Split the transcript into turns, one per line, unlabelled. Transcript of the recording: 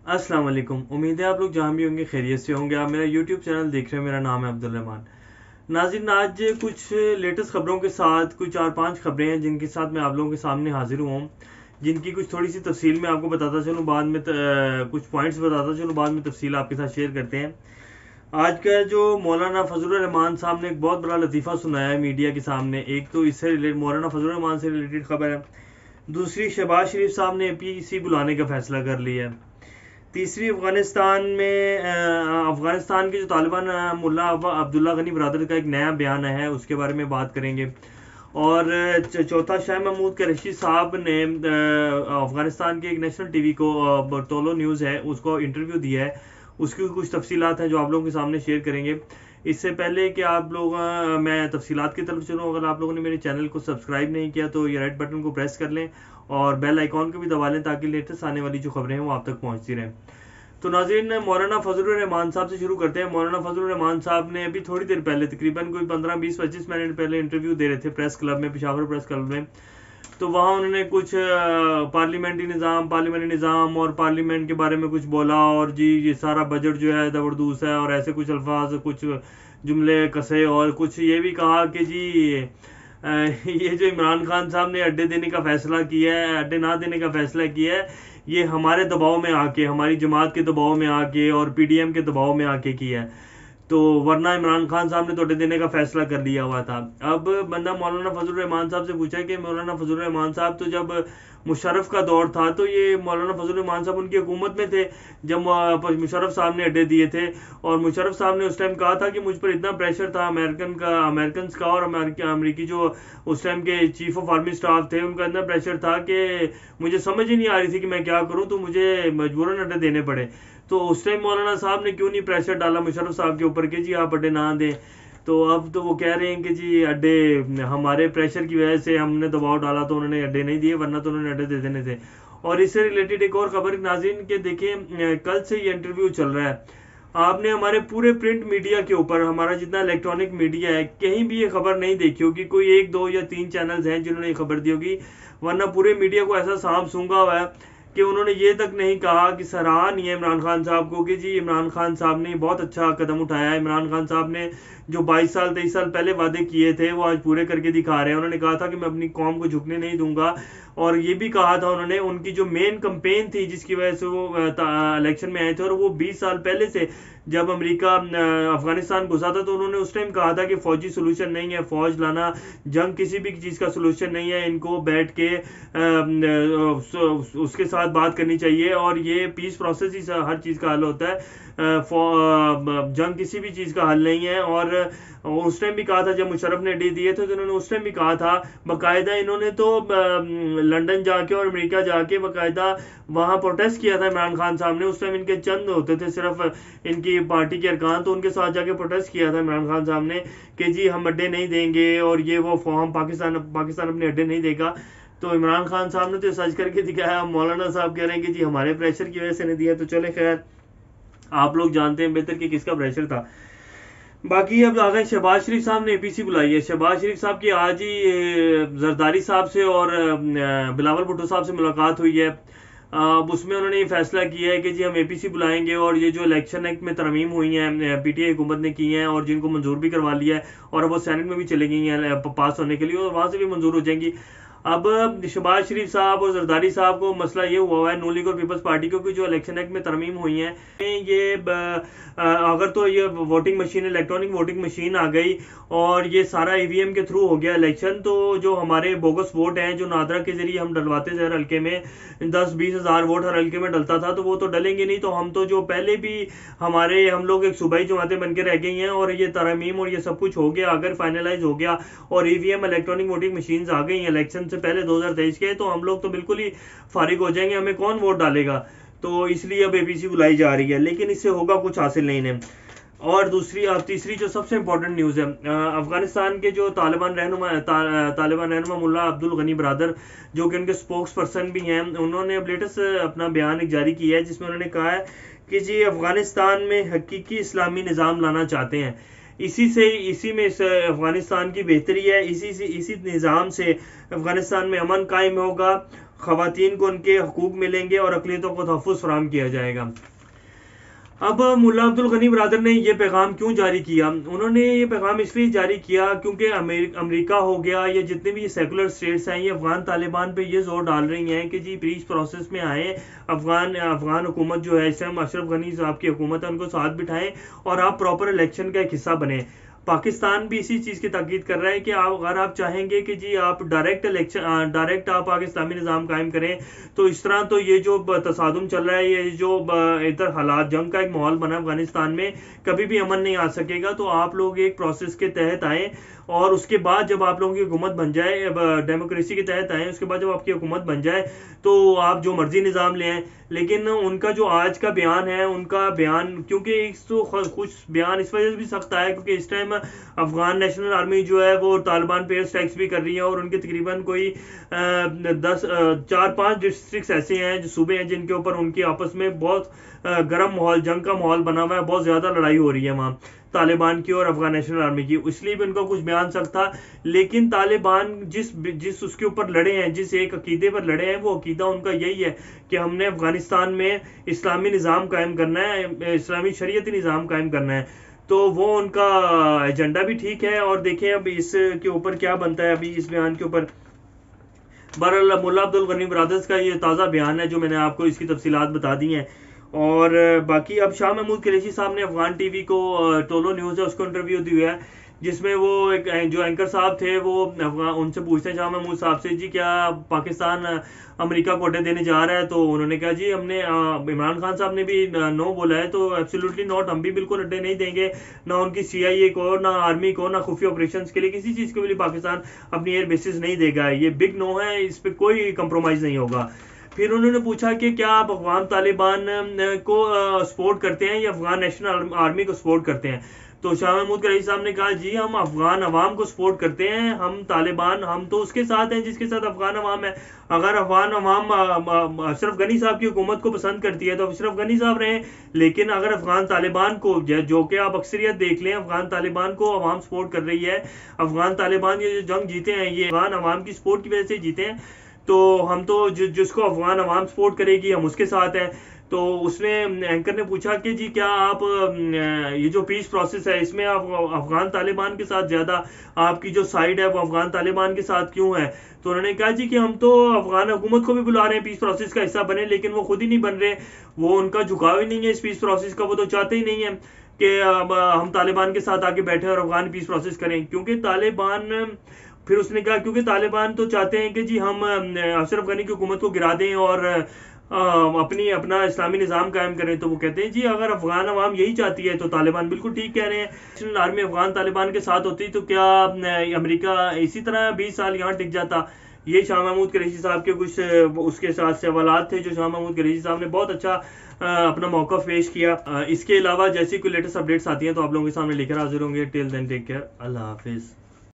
अस्सलाम वालेकुम। उम्मीद है आप लोग जहाँ भी होंगे खैरियत से होंगे। आप मेरा यूट्यूब चैनल देख रहे हैं, मेरा नाम है अब्दुल रहमान। नाज़रीन, आज कुछ लेटेस्ट खबरों के साथ कुछ 4-5 खबरें हैं जिनके साथ मैं आप लोगों के सामने हाजिर हुआ हूँ, जिनकी कुछ थोड़ी सी तफसील मैं आपको बताता चलूँ, बाद में कुछ पॉइंट्स बताता चलूँ, बाद में तफसील आपके साथ शेयर करते हैं। आज का जो मौलाना फजलुर रहमान साहब ने एक बहुत बड़ा लतीफ़ा सुनाया है मीडिया के सामने। एक तो इससे रिलेटेड मौलाना फजलुर रहमान से रिलेटेड खबर है, दूसरी शहबाज शरीफ साहब ने APC बुलाने का फैसला कर लिया है, तीसरी अफगानिस्तान के जो तालिबान मुल्ला अब्दुल्ला गनी बरदर का एक नया बयान है, उसके बारे में बात करेंगे। और चौथा, शाह महमूद कुरैशी साहब ने अफगानिस्तान के एक नेशनल टीवी को टोलो न्यूज़ है उसको इंटरव्यू दिया है, उसकी कुछ तफसीलात हैं जो आप लोगों के सामने शेयर करेंगे। इससे पहले कि आप लोग मैं तफसीलात की तरफ चलूँ, अगर आप लोगों ने मेरे चैनल को सब्सक्राइब नहीं किया तो ये रेड बटन को प्रेस कर लें और बेल आइकॉन को भी दबा लें ताकि लेटेस्ट आने वाली जो खबरें हैं वो आप तक पहुंचती रहें। तो नाज़रीन, मौलाना फजलुर रहमान साहब से शुरू करते हैं। मौलाना फजलुर रहमान साहब ने अभी थोड़ी देर पहले, तकरीबन कोई 15-20-25 मिनट पहले इंटरव्यू दे रहे थे प्रेस क्लब में, पेशावर प्रेस क्लब में। तो वहाँ उन्होंने कुछ पार्लियामेंट्री निज़ाम और पार्लियामेंट के बारे में कुछ बोला, और जी ये सारा बजट जो है जबरदस्त है, और ऐसे कुछ अल्फाज, कुछ जुमले कसे, और कुछ ये भी कहा कि जी ये जो इमरान खान साहब ने अड्डे देने का फैसला किया है, अड्डे ना देने का फैसला किया है, ये हमारे दबाव में आके, हमारी जमात के दबाव में आके और PDM के दबाव में आके किया है, तो वरना इमरान खान साहब ने तो अड्डे देने का फैसला कर लिया हुआ था। अब बंदा मौलाना फजलुर रहमान साहब से पूछा कि मौलाना फजलुर रहमान साहब, तो जब मुशर्रफ का दौर था तो ये मौलाना फजलुर रहमान साहब उनकी हुकूमत में थे जब मुशर्रफ साहब ने अड्डे दिए थे, और मुशर्रफ साहब ने उस टाइम कहा था कि मुझ पर इतना प्रेशर था अमेरिकन का और अमेरिकी जो उस टाइम के चीफ ऑफ आर्मी स्टाफ थे, उनका इतना प्रेशर था कि मुझे समझ ही नहीं आ रही थी कि मैं क्या करूं, तो मुझे मजबूरन अड्डे देने पड़े। तो उस टाइम मौलाना साहब ने क्यों नहीं प्रेशर डाला मुशर्रफ साहब के ऊपर कि जी आप अड्डे ना दें। तो अब तो वो कह रहे हैं कि जी अड्डे हमारे प्रेशर की वजह से हमने दबाव डाला तो उन्होंने अड्डे नहीं दिए, वरना तो उन्होंने अड्डे दे देने थे। और इससे रिलेटेड एक और खबर नाज़रीन के देखें, कल से ये इंटरव्यू चल रहा है, आपने हमारे पूरे प्रिंट मीडिया के ऊपर, हमारा जितना इलेक्ट्रॉनिक मीडिया है, कहीं भी ये खबर नहीं देखी होगी, कोई 1-2 या 3 चैनल्स हैं जिन्होंने ये खबर दी होगी, वरना पूरे मीडिया को ऐसा सांप सूंघा हुआ है कि उन्होंने ये तक नहीं कहा कि सराहा नहीं है इमरान खान साहब को कि जी इमरान खान साहब ने बहुत अच्छा कदम उठाया है। इमरान खान साहब ने जो 22 साल 23 साल पहले वादे किए थे वो आज पूरे करके दिखा रहे हैं। उन्होंने कहा था कि मैं अपनी कौम को झुकने नहीं दूंगा, और ये भी कहा था उन्होंने, उनकी जो मेन कंपेन थी जिसकी वजह से वो इलेक्शन में आए थे, और वो 20 साल पहले से जब अमेरिका अफगानिस्तान घुसा था तो उन्होंने उस टाइम कहा था कि फौजी सोल्यूशन नहीं है, फौज लाना, जंग किसी भी चीज़ का सोल्यूशन नहीं है, इनको बैठ के उसके साथ बात करनी चाहिए, और ये पीस प्रोसेस ही हर चीज़ का हल होता है, जंग किसी भी चीज़ का हल नहीं है। और उस टाइम भी कहा था जब मुशर्रफ ने डी दिए थे तो उन्होंने उस टाइम भी कहा था, बाकायदा इन्होंने तो लंदन जाके और अमेरिका जाके बाकायदा वहाँ प्रोटेस्ट किया था इमरान खान साहब ने। उस टाइम इनके चंद होते थे सिर्फ इनकी पार्टी के अरकान, तो उनके साथ जाके प्रोटेस्ट किया था इमरान खान साहब ने कि जी हम अड्डे नहीं देंगे, और ये वो हम पाकिस्तान अपने अड्डे नहीं देगा। तो इमरान खान साहब ने तो सच करके दिखाया। मौलाना साहब कह रहे हैं कि जी हमारे प्रेशर की वजह से नहीं दिया, तो चले खैर, आप लोग जानते हैं बेहतर कि किसका प्रेशर था। बाकी अब आ गए, शहबाज शरीफ साहब ने APC बुलाई है। शहबाज शरीफ साहब की आज ही जरदारी साहब से और बिलावल भुट्टो साहब से मुलाकात हुई है। अब उसमें उन्होंने ये फैसला किया है कि जी हम APC बुलाएंगे, और ये जो इलेक्शन एक्ट में तरमीम हुई हैं PTI हुकूमत ने की हैं, और जिनको मंजूर भी करवा लिया है, और वो सेनेट में भी चले गई हैं पास होने के लिए, और वहाँ से भी मंजूर हो जाएंगी। अब शहबाज शरीफ साहब और जरदारी साहब को मसला ये हुआ है, नून लीग और पीपल्स पार्टी को, कि जो इलेक्शन एक्ट में तरमीम हुई है, ये अगर तो ये voting machine, electronic voting machine आ गई और ये सारा EVM के थ्रू हो गया इलेक्शन, तो जो हमारे बोगस वोट हैं जो नादरा के जरिए हम डलवाते थे हर हल्के में, 10-20 हज़ार वोट हर हल्के में डलता था, तो वो तो डलेंगे नहीं। तो हम तो जो पहले भी हम लोग एक सूबाई जमातें बन के रह गई हैं, और ये तरमीम और ये सब कुछ हो गया, अगर फाइनलाइज हो गया और EVM इलेक्ट्रॉनिक वोटिंग मशीन आ गई इलेक्शन से पहले 2023 के, तो हम लोग तो बिल्कुल ही फारिग हो जाएंगे, हमें कौन वोट डालेगा। तो इसलिए अब APC बुलाई जा रही है, लेकिन इससे होगा कुछ हासिल नहीं है। और तीसरी जो सबसे इंपॉर्टेंट न्यूज़ है, अफगानिस्तान के जो तालिबान रहनुमा मुल्ला अब्दुल गनी बरदर, जो कि उनके स्पोक्स पर्सन भी हैं, उन्होंने अब लेटेस्ट अपना बयान एक जारी किया है जिसमें उन्होंने कहा है कि जी अफगानिस्तान में हकीकी इस्लामी निज़ाम लाना चाहते हैं। इसी में अफगानिस्तान की बेहतरी है, इसी निज़ाम से अफगानिस्तान में अमन कायम होगा, خواتین کو ان کے حقوق ملیں گے اور اقلیتوں کو تحفظ فراہم کیا جائے گا۔ اب ملا عبد الغنی برادر نے یہ پیغام کیوں جاری کیا؟ انہوں نے یہ پیغام اس لیے جاری کیا کیونکہ امریکہ ہو گیا یا جتنے بھی سیکولر اسٹیٹس ہیں یہ افغان طالبان پہ یہ زور ڈال رہی ہیں کہ جی پیس پروسیس میں آئیں، افغان حکومت جو ہے اس ٹائم اشرف غنی صاحب کی حکومت ہے ان کو ساتھ بٹھائیں اور آپ پراپر الیکشن کا ایک حصہ بنیں۔ پاکستان بھی اسی چیز کی تاکید کر رہا ہے کہ اگر آپ چاہیں گے کہ جی آپ ڈائریکٹ آپ آگے اسلامی نظام قائم کریں تو اس طرح تو یہ جو تصادم چل رہا ہے، یہ جو ادھر حالات جنگ کا ایک ماحول بنا افغانستان میں، کبھی بھی امن نہیں آ سکے گا۔ تو آپ لوگ ایک پروسیس کے تحت آئیں اور اس کے بعد جب آپ لوگوں کی حکومت بن جائے، ڈیموکریسی کے تحت آئیں، اس کے بعد جب آپ کی حکومت بن جائے تو آپ جو مرضی نظام لے آئیں۔ لیکن ان کا جو آج کا بیان ہے، ان کا بیان کیونکہ ایک تو کچھ بیان اس وجہ سے بھی سخت آیا کیونکہ اس ٹائم افغان نیشنل آرمی جو ہے وہ طالبان پہ ایئر اسٹرائکس بھی کر رہی ہے اور ان کے تقریباً کوئی 4-5 ڈسٹرکٹس ایسے ہیں جو صوبے ہیں جن کے اوپر ان کی آپس میں بہت گرم ماحول، جنگ کا ماحول بنا ہوا ہے، بہت زیادہ لڑائی ہو رہی ہے وہاں طالبان کی اور افغان نیشنل آرمی کی، اس لیے بھی ان کا کچھ بیان سخت تھا۔ لیکن طالبان جس اس کے اوپر لڑے ہیں، جس ایک عقیدے پر لڑے ہیں، وہ عقیدہ ان کا یہی ہے کہ ہم نے افغانستان میں اسلامی نظام قائم کرنا ہے، اسلامی شریعتی نظام قائم کرنا ہے۔ تو وہ ان کا ایجنڈا بھی ٹھیک ہے اور دیکھیں اب اس کے اوپر کیا بنتا ہے ابھی اس بیان کے اوپر۔ بہرحال ملا عبد الغنی برادرز کا یہ تازہ بیان ہے جو میں نے آپ کو اس کی تفصیلات بتا دی ہیں۔ اور باقی اب شاہ محمود قریشی صاحب نے افغان ٹی وی کو ٹولو نیوز ہے اس کو انٹرویو دیا ہے جس میں وہ ایک جو اینکر صاحب تھے وہ ان سے پوچھتے ہیں شاہ محمود صاحب سے جی کیا پاکستان امریکہ کو اڈے دینے جا رہا ہے؟ تو انہوں نے کہا جی ہم نے عمران خان صاحب نے بھی نو بولا ہے تو ایبسلیوٹلی ناٹ، ہم بھی بالکل اڈے نہیں دیں گے، نہ ان کی سی آئی اے کو، نہ آرمی کو، نہ خفیہ آپریشنز کے لیے کسی چیز کے لیے پاکستان اپنی ایئر بیسز نہیں دے گا، یہ بگ نو ہے، اس پہ کوئی کمپرومائز نہیں ہوگا۔ پھر انہوں نے پوچھا کہ کیا آپ افغان طالبان کو سپورٹ کرتے ہیں یا افغان نیشنل آرمی کو سپورٹ کرتے ہیں؟ تو شاہ محمود قریشی صاحب نے کہا جی ہم افغان عوام کو سپورٹ کرتے ہیں، ہم طالبان ہم تو اس کے ساتھ ہیں جس کے ساتھ افغان عوام ہے۔ اگر افغان عوام اشرف غنی صاحب کی حکومت کو پسند کرتی ہے تو اشرف غنی صاحب رہیں، لیکن اگر افغان طالبان کو، جو کہ آپ اکثریت دیکھ لیں، افغان طالبان کو عوام سپورٹ کر رہی ہے، افغان طالبان یہ جو جنگ جیتے ہیں یہ افغان عوام کی سپورٹ کی وجہ سے جیتے ہیں، تو ہم تو جس کو افغان عوام سپورٹ کرے گی ہم اس کے ساتھ ہیں۔ تو اس نے اینکر نے پوچھا کہ جی کیا آپ یہ جو پیس پروسیس ہے اس میں آپ افغان طالبان کے ساتھ زیادہ، آپ کی جو سائیڈ ہے وہ افغان طالبان کے ساتھ کیوں ہے؟ تو انہوں نے کہا جی کہ ہم تو افغان حکومت کو بھی بلا رہے ہیں پیس پروسیس کا حصہ بنے، لیکن وہ خود ہی نہیں بن رہے، وہ ان کا جھکاؤ ہی نہیں ہے اس پیس پروسیس کا، وہ تو چاہتے ہی نہیں ہیں کہ ہم طالبان کے ساتھ آگے بیٹھے اور افغان پیس پروسیس کریں، کیونکہ طالبان، پھر اس نے کہا کیونکہ طالبان تو چاہتے ہیں کہ جی ہم اشرف غنی کی حکومت کو گرا دیں اور اپنا اسلامی نظام قائم کریں۔ تو وہ کہتے ہیں جی اگر افغان عوام یہی چاہتی ہے تو طالبان بالکل ٹھیک کہہ رہے ہیں، نیشنل آرمی افغان طالبان کے ساتھ ہوتی تو کیا امریکہ اسی طرح 20 سال یہاں ٹک جاتا؟ یہ شاہ محمود قریشی صاحب کے کچھ اس کے ساتھ سوالات تھے جو شاہ محمود قریشی صاحب نے بہت اچھا اپنا موقف پیش کیا۔ اس کے علاوہ جیسی کوئی لیٹسٹ اپڈیٹس آتی ہیں تو آپ لوگوں کے سامنے لے کر حاضر ہوں گے۔ ٹل دین ٹیک کیئر، اللہ حافظ۔